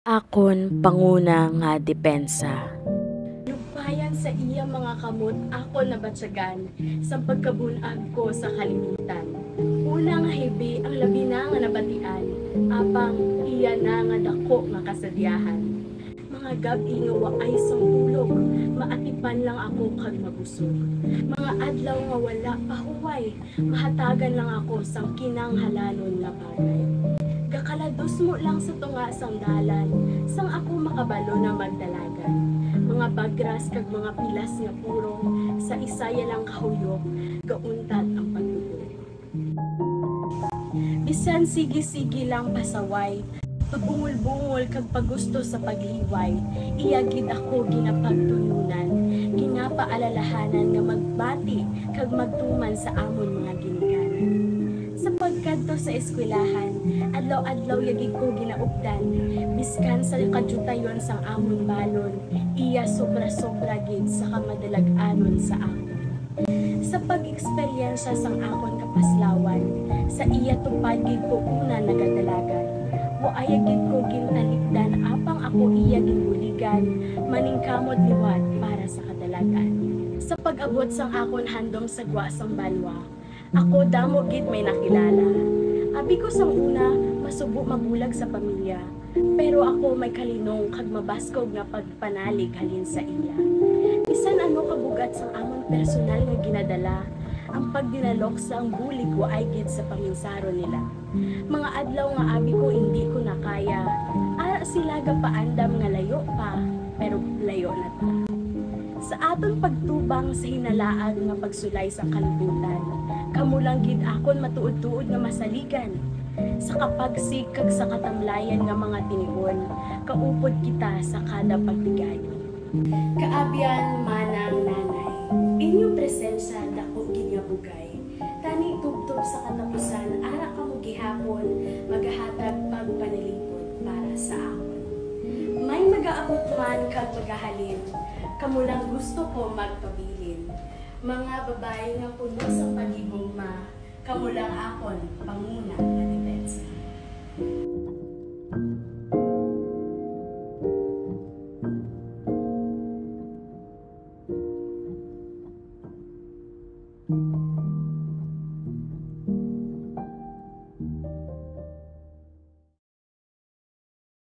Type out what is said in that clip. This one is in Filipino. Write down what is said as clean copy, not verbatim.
Akon panguna nga depensa. Lugpayan sa iya mga kamot ako nabatyagan sa pagkabunag ko sa kalibutan. Una nga hibi ang labi na nga nabatian, apang iya na nga dako nga kasadyahan. Mga gabi nga waay sang tulog, maatipan lang ako kag mabusog. Mga adlaw nga wala pahuway, mahatagan lang ako sang kinanghalanon nga bagay. Gakalados mo lang sa tunga sang dalan, sang ako makabalo na magdalagan. Mga bagras kag mga pilas nga puro, sa isaya lang kahuyok, gauntat ang pagtulog. Bisan sige-sige lang pasaway, pagbungol-bungol kag pagusto sa pagliway, iyagid ako ginapagtulunan, ginapaalalahanan nga magbati kag magtuman sa amon mga ginikanan. Sa pagkadto sa eskwelahan, adlaw-adlaw yagig ko ginaupdan, biskan sa kadyutayon sang amon balon, iya sobra-sobra gid sa kamadalaganon sa akon. Sa pag-eksperyensya sang akon kapaslawan, sa iya tupad gid ko una nagadalagan. Waay gid ko gintalikdan apang ako iya ginbuligan, maningkamot liwat para sa kadalagan. Sa pag-abot sang akon handom sa gwa sang balwa, ako damo gid may nakilala. Abi ko sang una, masubo mabulag sa pamilya. Pero ako may kalinong kag mabaskog nga pagpanalig halin sa iya. Bisan ano kabugat sang amon personal nga ginadala, ang pagdinalok sa ang bulig waay gid sa paminsaro nila. Mga adlaw nga abi ko hindi ko nakaya. Ara sila gapaandam nga layo pa, pero layo na ta. Sa aton pagtubang sa hinalaan nga pagsulay sa kalibutan, kamo lang gid akon matuod-tuod nga masaligan. Sa kapagsig kag sa katamlayan nga mga tinigon, kaupod kita sa kada pagtigayon. Kaabyan manang nanay, inyong presensya dako gid nga bugay. Tani tubtob sa katapusan, ara kamo gihapon, magahatag pagpanalipod para sa akon. May magaabot man kag magahalin, kamo lang gusto ko magpabilin. Mga babae nga puno sa pagigugma, kamo lang akon panguna nga depensa.